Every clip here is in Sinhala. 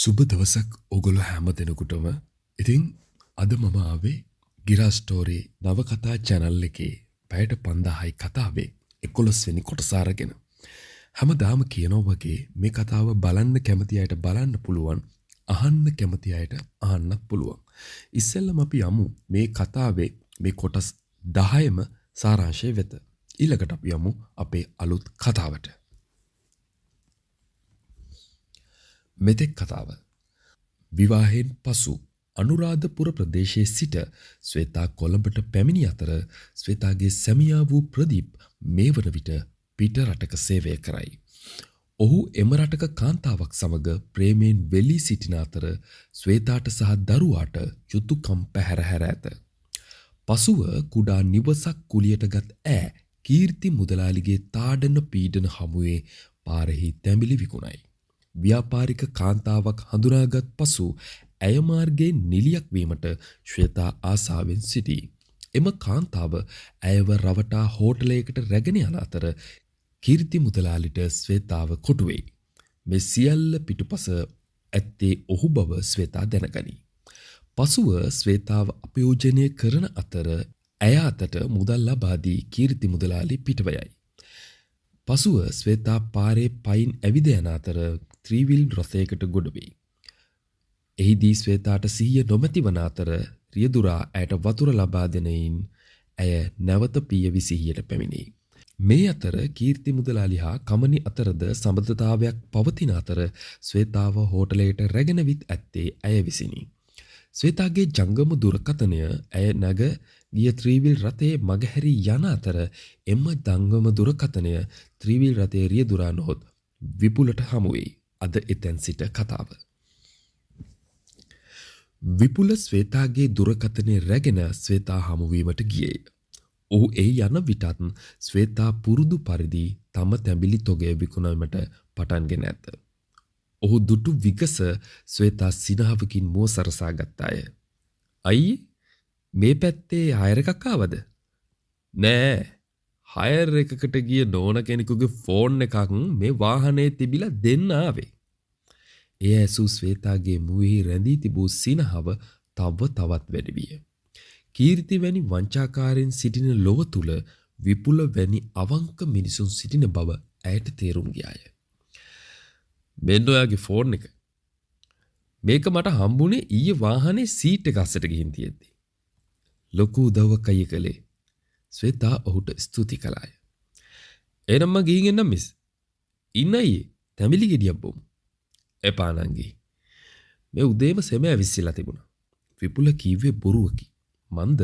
සුබ දවසක් ඔගොල්ලෝ හැම දෙනෙකුටම. ඉතින් අද මම ආවේ ගිරා ස්ටෝරි නවකතා channel එකේ පැයට 5000යි කතාවේ 11 වෙනි කොටස අරගෙන. හැමදාම කියනවා වගේ මේ කතාව බලන්න කැමති අයට බලන්න පුළුවන්, අහන්න කැමති අයට අහන්නත් පුළුවන්. ඉස්සෙල්ලම අපි යමු මේ කතාවේ මේ කොටස් 10ම සාරාංශය වෙත. ඊළඟට අපි යමු අපේ අලුත් කතාවට. මෙතෙක් කතාව. විවාහයෙන් පසු අනුරාධපුර ප්‍රදේශයේ සිට ශ්වේතා කොළඹට පැමිණි අතර ශ්වේතාගේ සැමියා වූ ප්‍රදීප් මේ වන විට පිට රටක සේවය කරයි. ඔහු එම රටක කාන්තාවක් සමග ප්‍රේමයෙන් වෙලී සිටින අතර ශ්වේතාට සහ දරුවාට යුතුයකම් පැහැර ඇත. පසුව කුඩා නිවසක් කුලියටගත් ඈ කීර්ති මුදලාලිගේ තාඩන පීඩන හමුවේ පාරෙහි තැඹිලි විකුණයි. ව්‍යාපාරික කාන්තාවක් හඳුනාගත් පසු ඇය මාර්ගයේ නිලියක් වීමට ශ්වේතා ආසාවෙන් සිටී. එම කාන්තාව ඇයව රවටා හෝටලයකට රැගෙන යන අතර කීර්ති මුදලාලිට ශ්වේතාව කොටු වෙයි. මේ සියල්ල පිටුපස ඇත්තේ ඔහු බව ශ්වේතා දැනගනී. පසුව ශ්වේතාව අපයෝජනය කරන අතර ඇය අතට මුදල් ලබා දී කීර්ති මුදලාලි පිටවයයි. පසුව ශ්වේතා පාරේ පයින් ඇවිද යන අතර ත්‍රිවිල් රථයකට ගොඩ වෙයි. එහිදී ශ්වේතාට සිහිය නොමැති වන අතර රියදුරා ඇයට වතුර ලබා දෙනයින් ඇය නැවත පියවි සිහියට පැමිණේ. මේ අතර කීර්ති මුදලාලි හා කමනි අතරද සම්බන්ධතාවයක් පවතින අතර ශ්වේතාව හෝටලයට රැගෙන විත් ඇත්තේ ඇය විසිනි. ශ්වේතාගේ ජංගම දුරකථනය ඇය නැග ගිය ත්‍රිවිල් රථයේ මගහැරී යන අතර එම ජංගම දුරකථනය ත්‍රිවිල් රථයේ රියදුරා නොහොත් විපුලට හමු වෙයි. අද එතෙන් සිට කතාව. විපුල ශ්වේතාගේ දුරකථනය රැගෙන ශ්වේතා හමුවීමට ගියේ. ඔහු එහි යන විටත් ශ්වේතා පුරුදු පරිදි තම තැඹිලි තොගය විකුණීමට පටන්ගෙන ඇත. ඔහු දුටු විගස ශ්වේතා සිනහවකින් මුව සරසා ගත්තාය. අයියේ මේ පැත්තේ හයර් එකක් ආවද? නෑ. හයර් එකකට ගිය නෝන කෙනෙකුගේ ෆෝන් එකක් මේ වාහනේ තිබිලා දෙන්න ආවේ. එය ඇසූ ශ්වේතාගේ මුවෙහි රැඳී තිබූ සිනහව තව තවත් වැඩි විය. කීර්ති වැනි වංචාකාරයෙන් සිටින ලොව තුල විපුල වැනි අවංක මිනිසුන් සිටින බව ඇයට තේරුම් ගියාය. මෙන්න ඔයාගේ ෆෝන් එක. මේක මට හම්බුනේ ඊයේ වාහනේ සීට් එක අස්සට ගිහින් තියෙද්දි. ලොකු උදව්වක් අයිය කළේ. ශ්වේතා ඔහුට ස්තුති කළාය. එහෙනම් මම ගිහින් එන්නම් මිස්. ඉන්න අයියේ තැඹිලි ගෙඩියක් බොමු. එපා නංගි. මේ උදේම සෙම ඇවිස්සලා තිබුණා. විපුල කීවේ බොරුවකි. මන්ද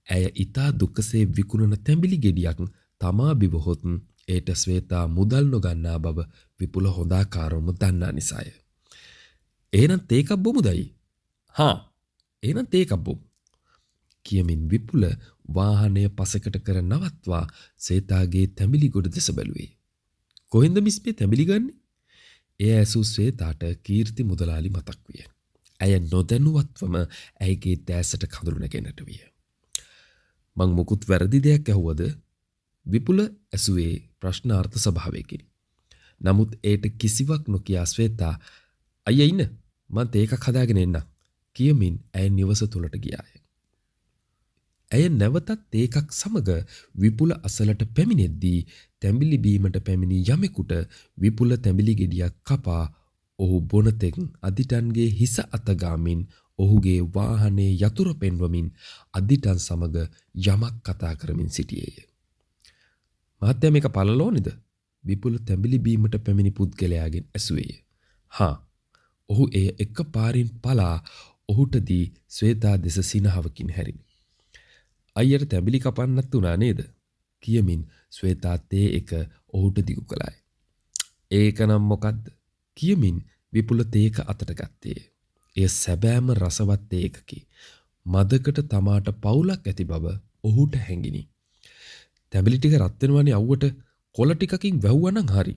ඇය ඊතා දුකසේ විකුණන තැඹිලි ගෙඩියක් තමා බිවහොත් ඒට ශ්වේතා මුදල් නොගන්නා බව විපුල හොඳාකාරවම දන්නා නිසාය. එහෙනම් තේකක් බොමුදයි. හා එහෙනම් තේකක් බොමු. කියමින් විපුල වාහනය පසකට කර නවත්වා ශ්වේතාගේ තැඹිලි ගොඩ දෙස බැලුවේ. කොහෙන්ද මිස් මේ තැඹිලි ගන්නේ? එය ඇසූ ශ්වේතාට කීර්ති මුදලාලි මතක් විය. ඇය නොදැනුවත්වම ඇයගේ දැසට කඳුළු නැගෙන්නට විය. මං මුකුත් වැරදි දෙයක් ඇහුවද? විපුල ඇසුවේ ප්‍රශ්නාර්ථ ස්වභාවයකින්. නමුත් ඒට කිසිවක් නොකියා ශ්වේතා අයියා ඉන්න මං තේකක් හදාගෙන එන්නම් කියමින් ඇය නිවස තුලට ගියාය. ඇය නැවතත් තේකක් සමග විපුල අසලට පැමිණෙද්දී තැඹිලි බීමට පැමිණි යමෙකුට විපුල තැඹිලි ගෙඩියක් කපා ඔහු බොනතෙක් අදිටන්ගේ හිස අතගාමින් ඔහුගේ වාහනේ යතුරු පෙන්වමින් අදිටන් සමග යමක් කතා කරමින් සිටියේය. මහත්තයා මේක පළලෝනිද? විපුල තැඹිලි බීමට පැමිණි පුද්ගලයාගෙන් ඇසුවේය. හා ඔහු එය එක පාරින් පලා ඔහුට දී ශ්වේතා දෙස සිනහවකින් හැරිනි. අයියට තැඹිලි කපන්නත් උනා නේද? කියමින් ශ්වේතා තේ එක ඔහුට දිගු කළාය. ඒක නම් මොකද්ද? කියමින් විපුල තේක අතට ගත්තේ. එය සැබෑම රසවත් තේකකි. මදකට තමාට පවුලක් ඇති බව ඔහුට හැඟිනි. තැඹිලි ටික රත් වෙනවනේ අවුවට කොළ ටිකකින් වැහුවා නම් හරි.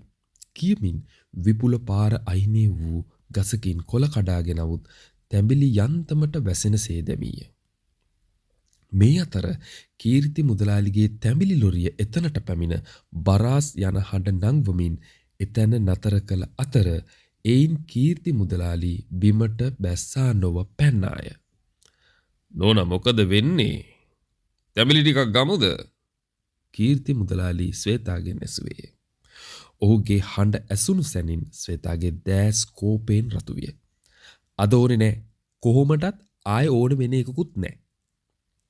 කියමින් විපුල පාර අයිනේ වූ ගසකින් කොළ කඩාගෙන આવුත් තැඹිලි යන්තමට වැසෙන සේදමීය. මේ අතර කීර්ති මුදලාලිගේ තැඹිලි ලොරිය එතනට පැමිණ බරාස් යන හඬ නංවමින් එතන නතර කළ අතර එයින් කීර්ති මුදලාලි බිමට බැස්සා නොව පැන්නාය. නෝනා මොකද වෙන්නේ? තැඹිලි ටිකක් ගමුද? කීර්ති මුදලාලි ශ්වේතාගෙන් ඇසුවේ. ඔහුගේ හඬ ඇසුණු සැනින් ශ්වේතාගේ දැස් කෝපයෙන් රතු විය. අද ඕනේ නෑ. කොහොමටත් ආය ඕන වෙන එකකුත් නෑ.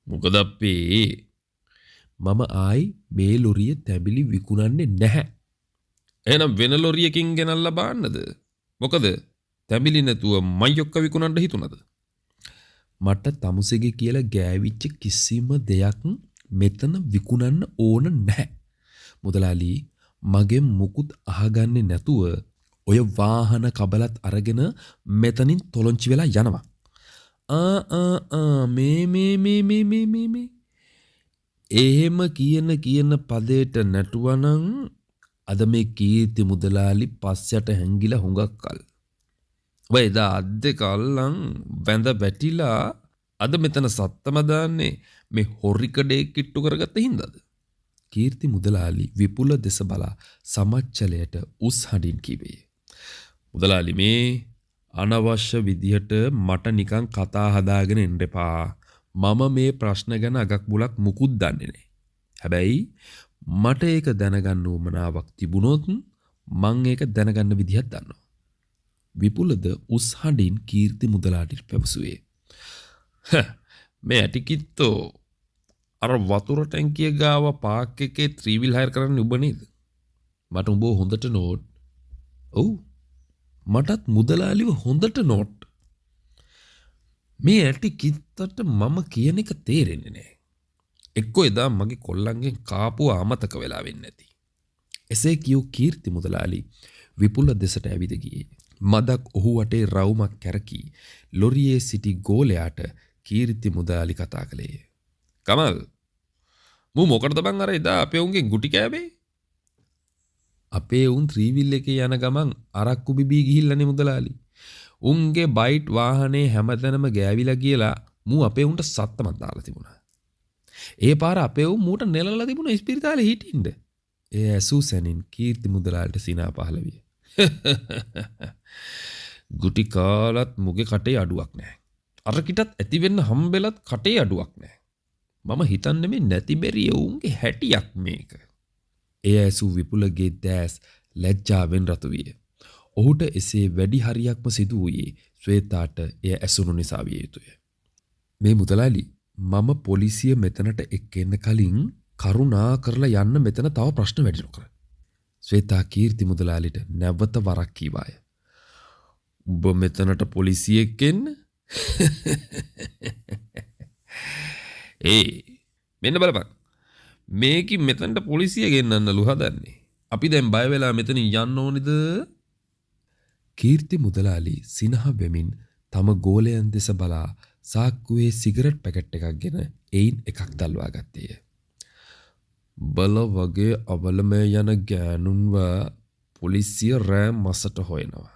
මොකද අපේ මම ආයි මේ ලොරිය තැඹිලි විකුණන්නේ නැහැ. එහෙනම් වෙන ලොරියකින් ගෙනල්ලා බාන්නද? මොකද තැඹිලි නැතුව මයියොක්ක විකුණන්න හිතුණද? මට තමුසෙගේ කියලා ගෑවිච්ච කිසිම දෙයක් මෙතන විකුණන්න ඕන නැහැ. මුදලාලි මගෙන් මුකුත් අහගන්නේ නැතුව ඔය වාහන කබලත් අරගෙන මෙතනින් තොලොංචි වෙලා යනවා. මේ එහෙම කියන පදේට නැටුවනම් අද මේ කීර්ති මුදලාලි පස්සට හැංගිලා හුඟක් කල්. ඔය එදා අද්දේ කල්ලන් වැඳ වැටිලා අද මෙතන සත්තම දාන්නේ මේ හොරිකඩේ කිට්ටු කරගත්ත හින්දාද? කීර්ති මුදලාලි විපුල දෙස බලා සමච්චලයට උස් හඬින් කිව්වේ. මුදලාලි මේ අනවශ්‍ය විදිහට මට නිකන් කතා හදාගෙන ඉන්න එපා. මම මේ ප්‍රශ්න ගැන අගක් බුලක් මුකුත් දන්නේ නැහැ. හැබැයි මට ඒක දැනගන්න උවමනාවක් තිබුණොත් මං ඒක දැනගන්න විදිහක් දන්නවා. විපුලද උස් හඬින් කීර්ති මුදලාලිට පැවසුවේ. මේ ඇටිකිත්තෝ අර වතුර ටැංකිය ගාව පාක් එකේ ත්‍රිවිල් හයර් කරන්න උඹ නේද? මට උඹ හොඳට නෝට්. ඔව් මටත් මුදලාලිව හොඳට නෝට්. මේ ඇටිකිත්තට මම කියන එක තේරෙන්නේ නැහැ. එක්කෝ එදා මගේ කොල්ලන්ගෙන් කාපුව අමතක වෙලා වෙන්නේ නැති. එසේ කියූ කීර්ති මුදලාලි විපුල දෙසට ඇවිද ගියේ. මදක් ඔහු වටේ රවුමක් කැරකී ලොරියේ සිටි ගෝලයාට කීර්ති මුදලාලි කතා කළේ. කමල් මූ මොකටද බං අර එදා අපේ උන්ගෙන් ගුටි කෑවේ? අපේ උන් ත්‍රිවිල් එකේ යන ගමන් අරක්කු බිබී ගිහිල්ලානේ මුදලාලි. උන්ගේ බයිට් වාහනේ හැමතැනම ගෑවිලා කියලා මූ අපේ උන්ට සත්තමක් දාලා තිබුණා. ඒ පාර අපේ උන් මූට නෙලලා තිබුණා ඉස්පිරිතාලේ හිටින්න. ඒ ඇසූ සැනින් කීර්ති මුදලාලිට සිනා පහළ විය. ගුටි කාලත් මුගේ කටේ අඩුවක් නැහැ. අරකිටත් ඇති වෙන්න හම්බෙලත් කටේ අඩුවක් නැහැ. මම හිතන්නේ මේ නැති බැරි උන්ගේ හැටියක් මේක. එය ඇසූ විපුලගේ දැස් ලැජ්ජාවෙන් රතු විය. ඔහුට එසේ වැඩි හරියක්ම සිදු වූයේ ශ්වේතාට එය ඇසුණු නිසා විය යුතුය. මේ මුදලාලි මම පොලිසිය මෙතනට එක්කෙන්න කලින් කරුණා කරලා යන්න මෙතන තව ප්‍රශ්න වැඩි නොකර. ශ්වේතා කීර්ති මුදලාලිට නැවත වරක් කීවාය. ඔබ මෙතනට පොලිසිය එක්කෙන්න? මෙන්න බලපන්. මේකි මෙතනට පොලිසිය ගෙන්නන්නලු හදන්නේ. අපි දැන් බය වෙලා මෙතනින් යන්න ඕනේද? කීර්ති මුදලාලි සිනහ වෙමින් තම ගෝලයන් දෙස බලා සාක්කුවේ සිගරට් පැකට් එකක් ගෙන එයින් එකක් දල්වා ගත්තේය. බල වගේ අවලමේ යන ගෑනුන්ව පොලිසිය රෑ මසට හොයනවා.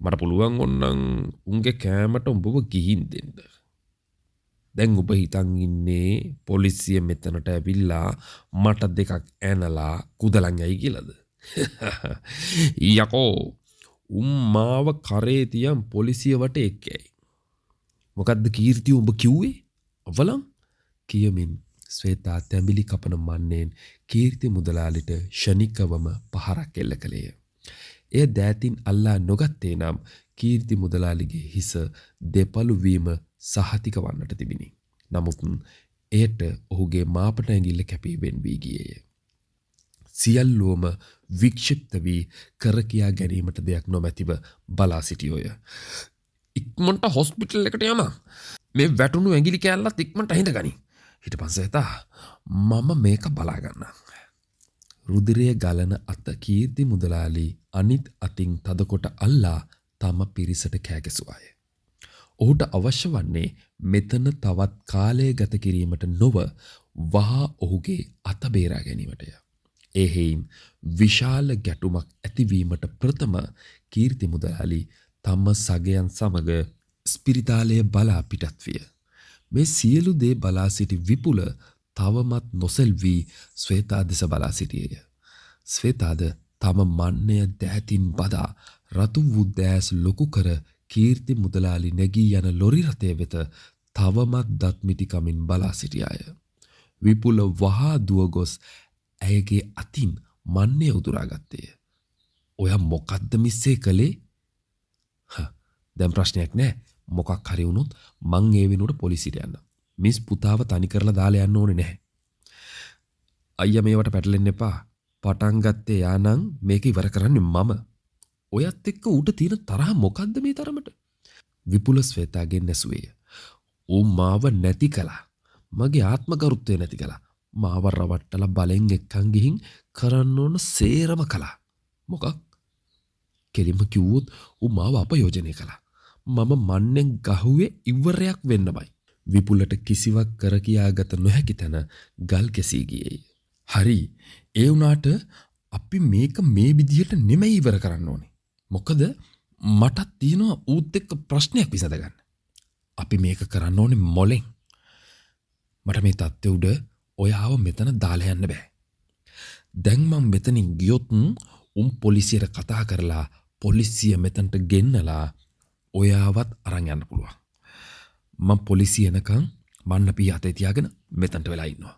මට පුළුවන් ඕනනම් උන්ගේ කෑමට උඹව ගිහින් දෙන්න. දැන් ඔබ හිතන් ඉන්නේ පොලිසිය මෙතනට ඇවිල්ලා මට දෙකක් ඇනලා කුදලන් යයි කියලාද? යකෝ උම්මාව කරේ තියන් පොලිසිය වට එක්කයි. මොකද්ද කීර්ති උඹ කිව්වේ? අවලම් කියමින් ශ්වේතා තැඹිලි කපන මන්නේන් කීර්ති මුදලාලිට ෂණිකවම පහරක් එල්ල කළේය. එය දෑතින් අල්ලා නොගත්තේ නම් කීර්ති මුදලාලිගේ හිස දෙපළු වීම සහතික වන්නට තිබිනි. නමුත් එයට ඔහුගේ මාපට ඇඟිල්ල කැපී වෙන් වී ගියේය. සියල්ලෝම වික්ෂිප්ත වී කර කියා ගැනීමට දෙයක් නොමැතිව බලා සිටියෝය. ඉක්මනට හොස්පිටල් එකට යම. මේ වැටුණු ඇඟිලි කෑල්ලත් ඉක්මනට අහිඳ ගනි. හිටපන් සේතා මම මේක බලා ගන්නම්. රුධිරය ගලන අත කීර්ති මුදලාලි අනිත් අතින් තදකොට අල්ලා තම පිරිසට කෑගැසුවාය. ඔහුට අවශ්‍ය වන්නේ මෙතන තවත් කාලය ගත කිරීමට නොව වහා ඔහුගේ අත බේරා ගැනීමටය. එහෙයින් විශාල ගැටුමක් ඇතිවීමට ප්‍රථම කීර්ති මුදලාලි තම සගයන් සමග ස්පිරිතාලය බලා පිටත් විය. මේ සියලු දේ බලා සිටි විපුල තවමත් නොසෙල්වී ශ්වේතා දෙස බලා සිටියේය. ශ්වේතාද තම මන්නය දෑතින් බදා රතු වූ දෑස් ලොකු කර කීර්ති මුදලාලි නැගී යන ලොරි රථය වෙත තවමත් දත්මිටිකමින් බලා සිටියාය. විපුල වහා දුව ගොස් ඇයගේ අතින් මන්නේ උදුරාගත්තේය. ඔයා මොකද්ද මිස්සේ කළේ? දැන් ප්‍රශ්නයක් නෑ. මොකක් හරි වුණොත් මං ඒ වෙනුවට පොලිසියට යන්න. මිස් පුතාව තනි කරලා දාලා යන්න ඕනේ නැහැ. අයියා මේවට පැටලෙන්න එපා. පටන් ගත්තේ යානම් මේක ඉවර කරන්නේ මම. ඔයත් එක්ක ඌට තියෙන තරහ මොකද්ද මේ තරමට? විපුල ශ්වේතාගෙන් නැසුවේය. ඌ මාව නැති කළා. මගේ ආත්ම ගරුත්වය නැති කළා. මාව රවට්ටලා බලෙන් එක්කන් ගිහින් කරන්න ඕන සේරම කළා. මොකක්? කෙලින්ම කිව්වොත් ඌ මාව අපයෝජනය කළා. මම මන්නෙන් ගහුවේ ඉවරයක් වෙන්නමයි. විපුලට කිසිවක් කර කියාගත නොහැකි තැන ගල් කැසී ගියේය. හරි, ඒ වුණාට අපි මේක මේ විදිහට නෙමෙයි ඉවර කරන්න ඕනේ. මොකද මටත් තියෙනවා ඌත් එක්ක ප්‍රශ්නයක් විසඳගන්න. අපි මේක කරන්න ඕනේ මොලෙන්. මට මේ තත්ත්වෙ උඩ ඔයාව මෙතන දාලා යන්න බෑ. දැන් මම මෙතනින් ගියොත් පොලිසියට කතා කරලා පොලිසිය මෙතනට ගෙන්නලා ඔයාවත් අරන් යන්න පුළුවන්. මම පොලිසිය එනකන් මන්න පී අතේ තියාගෙන මෙතනට වෙලා ඉන්නවා.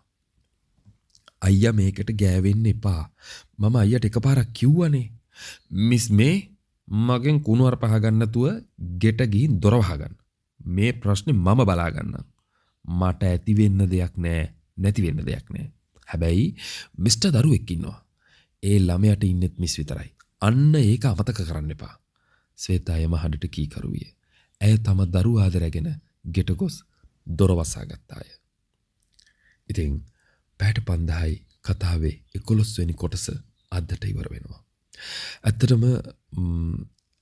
අයියා මේකට ගෑවෙන්න එපා. මම අයියට එකපාරක් කිව්වනේ. මිස් මේ මගෙන් කුණුවර පහ ගන්න නැතුව ගෙට ගිහින් දොර වහගන්න. මේ ප්‍රශ්නේ මම බලා ගන්නම්. මට ඇති වෙන්න දෙයක් නෑ, නැති වෙන්න දෙයක් නෑ. හැබැයි මිස්ටර් දරුවෙක් ඉන්නවා. ඒ ළමයාට ඉන්නෙත් මිස් විතරයි. අන්න ඒක අමතක කරන්න එපා. ශ්වේතා යම හඬට කීකරු විය. ඇය තම දරුවා ආදරගෙන ගෙට ගොස් දොර වසා ගත්තාය. ඉතින් පැයට 5000යි කතාවේ 11 වෙනි කොටස අදට ඉවර වෙනවා. ඇත්තටම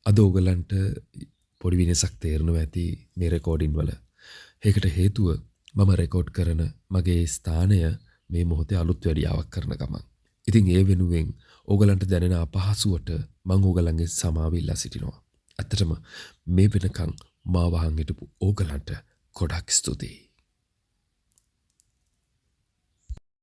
අද ඕගලන්ට පොඩි වෙනසක් තේරෙනවා ඇති මේ රෙකෝඩින් වල. ඒකට හේතුව මම රෙකෝඩ් කරන මගේ ස්ථානය මේ මොහොතේ අලුත් වැඩියාවක් කරන ගමන්. ඉතින් ඒ වෙනුවෙන් ඕගලන්ට දැනෙන අපහසුවට මම ඕගලන්ගේ සමාව ඉල්ලා සිටිනවා. ඇත්තටම මේ වෙනකන් මාව අහන් හිටපු ඕගලන්ට ගොඩක් ස්තුතියි.